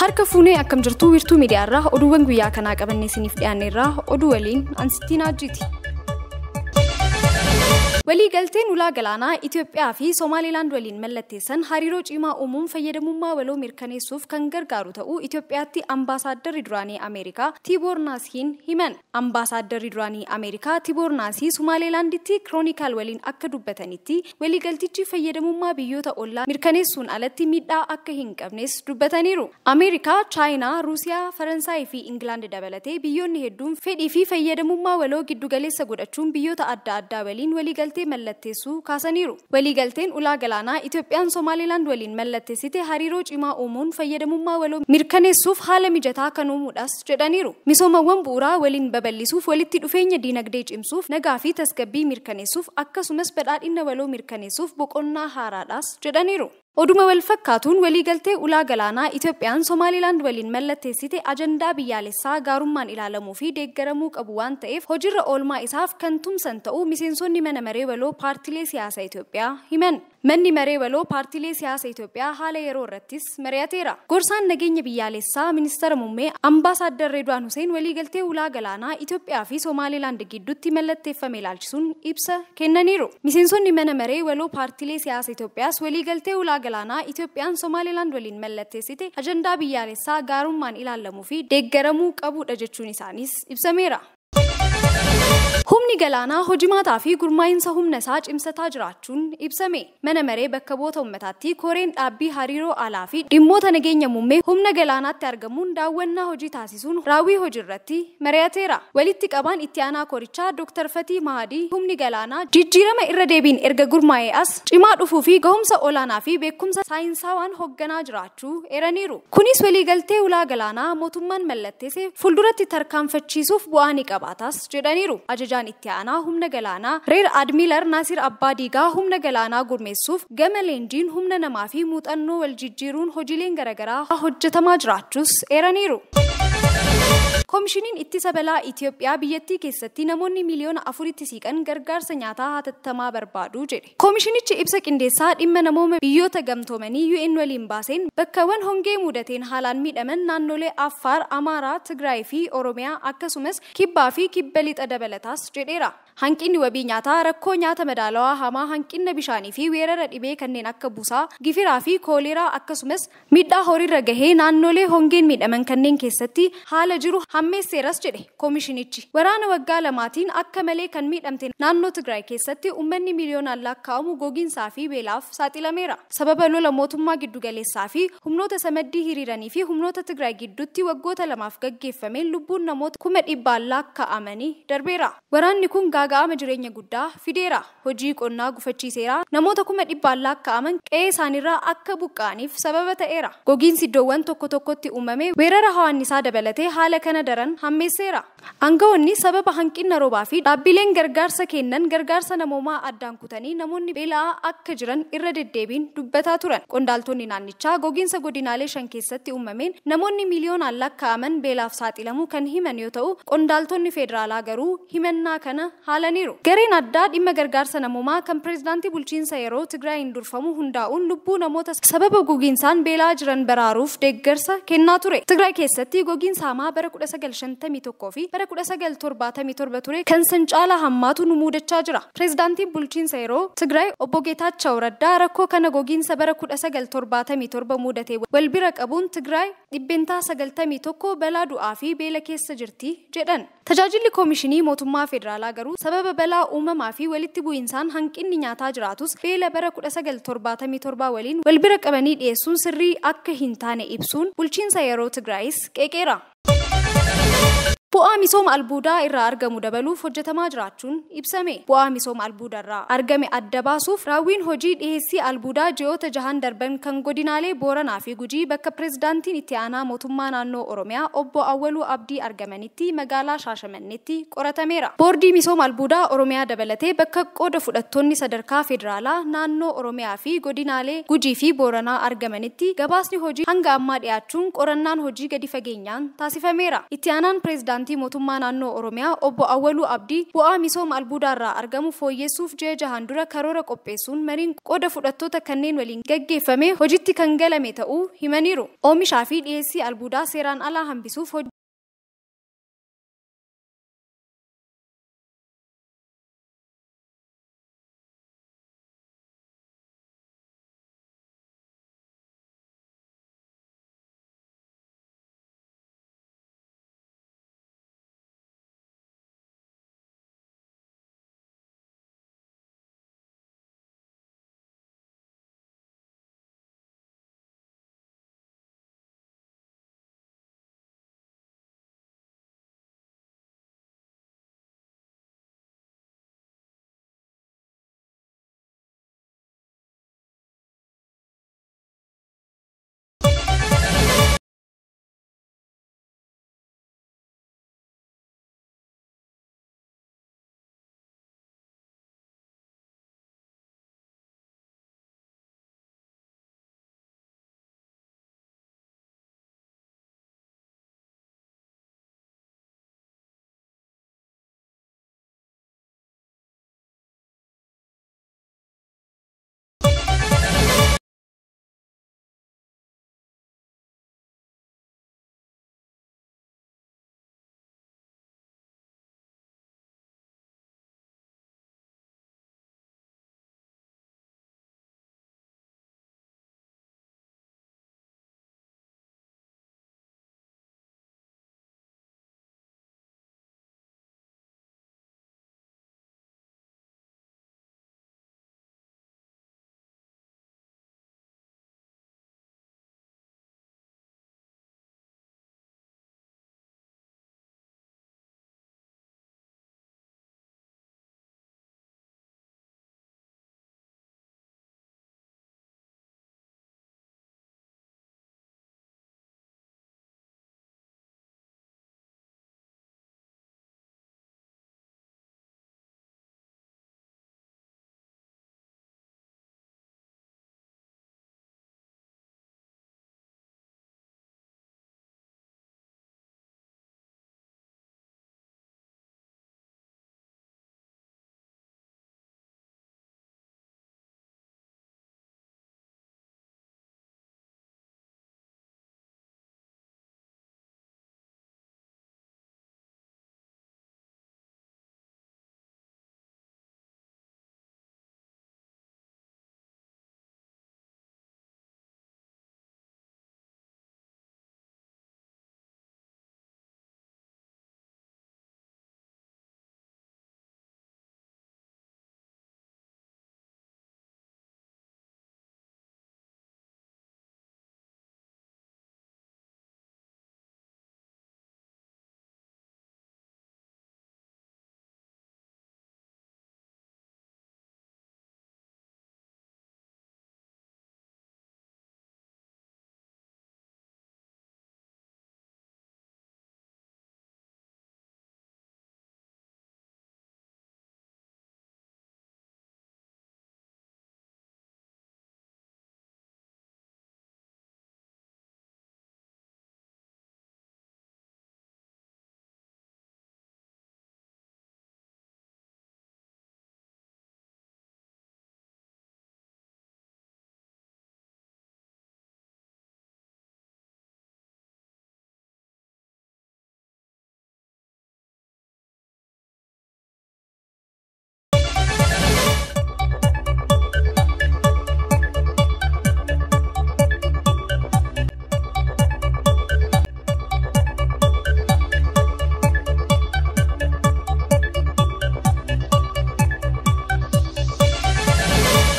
Harka fuunee akkam jirtu wiirtuu miidiyaarraa oduuwwan guyyaa kanaa qabannee isiniif dhiyaanneerraa oduu waliin Ansittiin Ajjiiti. Walii galteen ulaa galaanaa Itoophiyaa fi Somaaliilaand waliin mallatteessan hariiroo cimaa uumuun fayyadamummaa waloo mirkaneessuuf kan gargaaru ta'uu Itoophiyaatti ambaasaaddarri duraanii Ameerikaa Tiiboor Naasiin himan. Ambaasaaddarri duraanii Ameerikaa Tiiboor Naasii Somaaliilaanditti Kiroonikal waliin akka dubbatanitti walii galtichi fayyadamummaa biyyoota ollaa mirkaneessuun alatti miidhaa akka hin qabnes dubbataniiru. Ameerikaa, Chaayinaa, Ruusiyaa, Faransaay fi Ingilaand dabalatee biyyoonni hedduun fedhii fi fayyadamummaa waloo giddugaleessa godhachuun biyyoota adda addaa waliin walii mallatteessuu kaasaniiru. Waliigalteen ulaa galaanaa Itoophiyaan Somaaliilaand waliin mallatteessite hariiroo cimaa uumuun fayyadamummaa waloo mirkaneessuuf haala mijataa kan uumuudhaas jedhaniiru. Misoomawwan bu'uuraa waliin babal'isuuf, walitti dhufeenya diinagdee cimsuuf, nagaa fi tasgabbii mirkaneessuuf akkasumas badhaadhina waloo mirkaneessuuf boqonnaa haaraadhaas jedhaniiru. Oduma wal fakkaatuun waliigaltee ulaa galaanaa Itoophiyaan Somaaliilaand waliin mallatteessite ajandaa biyyaalessaa gaarummaan ilaalamuu fi deeggaramuu qabu waan ta'eef hojiirra oolmaa isaaf kan tumsan ta'uu miseensonni mana maree waloo paartilee siyaasaa Itoophiyaa himan. Manni maree waloo paartilee siyaasaa Itoophiyaa haala yeroo irrattis mari'ateera. Gorsaan nageenya biyyaalessaa ministeera muummee ambaasaadder Redwaan Hussein waliigaltee ulaa galaanaa Itoophiyaa fi Somaaliilaand gidduutti mallatteeffame ilaalchisuun ibsa kennaniiru. Miseensonni mana maree waloo paartilee siyaasaa Itoophiyaas waliigaltee ulaa galaanaa Itoophiyaan Somaaliilaand waliin mallatteessite ajandaa biyyaalessaa gaarummaan ilaalamuu fi deeggaramuu qabudha jechuun isaanis ibsameera. Humni galaanaa hojimaataa fi gurmaa'insa humna isaa cimsataa jiraachuun ibsame. Mana maree bakka bu'oota uummataatti koreen dhaabbii hariiroo alaa fi dhimmoota nageenya muummee humna galaanaatti argamuun daawwannaa hojii taasisuun raawwii hojii irratti mari'ateera. Walitti qabaan itti aanaa korichaa Dr. Fatii Mahadii humni galaanaa jijjiirama irra deebiin erga gurmaa'ee as cimaa dhufuu fi gahumsa olaanaa fi beekumsa saayinsawaan hoogganaa jiraachuu eeraniiru. Kunis waliigaltee ulaa galaanaa mootummaan mallatteesse fuulduratti tarkaanfachiisuuf bu'aa ni qabaatas jedhaniiru. Itti aanaa humna galaanaa Reer Admiilar Naasir Abbaadiigaa humna galaanaa gurmeessuuf gama leenjiin humna namaa fi muuxannoo wal jijjiiruun hojiileen garaagaraa hojjetamaa jiraachuus eeraniiru. Koomishiniin ittisa balaa Itoophiyaa biyyattii keessatti namoonni miliyoona 4 siqan gargaarsa nyaataa hatattamaa barbaadu jedhe. Koomishinichi ibsa qindeessaa dhimma namoota biyyoota gamtoomanii UN waliin baaseen bakkawwan hongee mudateen haalaan miidhaman naannolee Affaar, Amaaraa, Tigraay fi Oromiyaa akkasumas Kibbaa fi Kibba Lixa dabalataas jedheera. Hanqinni wabii nyaataa rakkoo nyaata madaalawaa hamaa, hanqina bishaanii fi weerara dhibee kanneen akka busaa, gifiraa fi kooleraa akkasumas miidhaa horiirra gahee naannolee hongeen miidhaman kanneen keessatti haala jiru hammeesseeras jedhe koomishinichi. Waraana waggaa lamaatiin akka malee kan miidhamte naannoo Tigraay keessatti uummanni miliyoonaan lakkaa'amu gogiinsaa fi beelaaf saaxilameera. Sababa lola mootummaa giddugaleessaa fi humnoota samaddii hiriiranii fi humnoota Tigraay gidduutti waggoota lamaaf gaggeeffameen lubbuun namoota 100,000 lakkaa'amanii darbeera. Waraanni kun gaaga'ama jireenya guddaa fideera. Hojii qonnaa gufachiiseera. Namoota 100,000 lakkaa'aman qe'ee isaaniirraa akka buqqaaniif sababa ta'eera. Gogiinsi iddoowwan tokko tokkotti uumame weerara hawaannisaa dabalatee haala kana daran hammeesseera. Aangawoonni sababa hanqina roobaa fi dhaabbileen gargaarsa kennan gargaarsa namoomaa addaan kutanii namoonni beela'aa akka jiran irra deddeebiin dubbataa turan. Qondaaltonni naannichaa gogiinsa godinaalee 5 keessatti uumameen namoonni miliyoonaan lakkaa'aman beelaaf saaxilamuu kan himan yoo ta'u, qondaaltonni federaalaa garuu himannaa kana haalaniiru. Gareen addaa dhimma gargaarsa namoomaa kan pireezidaantii bulchiinsa yeroo Tigraayin durfamu hundaa'uun lubbuu namoota sababa gogiinsaan beela'aa jiran baraaruuf deeggarsa kennaa ture. Tigraay keessatti gogiinsa hamaa bara 1951 fi bara 1977 ture kan san caalaa hammaatu nu mudachaa jira. Pireezidaantiin bulchiinsa yeroo Tigraay obbo Geetaachoo Raddaa rakkoo kana gogiinsa bara 1977 mudatee wal bira qabuun Tigraay dhibbentaa 91 balaa du'aa fi beela keessa jirti jedhan. Tajaajilli koomishinii mootummaa federaalaa garuu sababa balaa uumamaa fi walitti bu'iinsaan hanqinni nyaataa jiraatus beela bara 1977 waliin wal bira qabanii dhiyeessuun sirrii akka hin taane ibsuun bulchiinsa yeroo Tigraayis qeeqeera. Bu'aa misooma albuudaa irraa argamu dabaluuf hojjetamaa jiraachuun ibsame. Bu'aa misooma albuudaa irraa argame adda baasuuf raawwiin hojii dhiheessii albuudaa ji'oota 6 darban kan godinaalee Booranaa fi Gujii bakka pireezidaantiin itti aanaa mootummaa naannoo Oromiyaa obbo Awwaluu Abdii argamanitti magaalaa Shaashamanneetti qoratameera. Boordii misooma albuudaa Oromiyaa dabalatee bakka qooda fudhattoonni sadarkaa federaalaa naannoo Oromiyaa fi godinaalee Gujii fi Booranaa argamanitti gabaasni hojii hanga ammaa dhiyaachuun qorannaan hojii gadi fageenyaan taasifameera. Itti aanaan pireezidaantii pirezidaantii mootummaa naannoo Oromiyaa obbo Awwaluu Abdii bu'aa misooma albuudaarraa argamu fooyyessuuf ji'a jahaan dura karoora qopheessuun mariin qooda fudhattoota kanneen waliin gaggeeffame hojiitti kan galame ta'uu himaniiru. Oomishaa fi dhiyeessii albuudaa seeraan alaa hambisuuf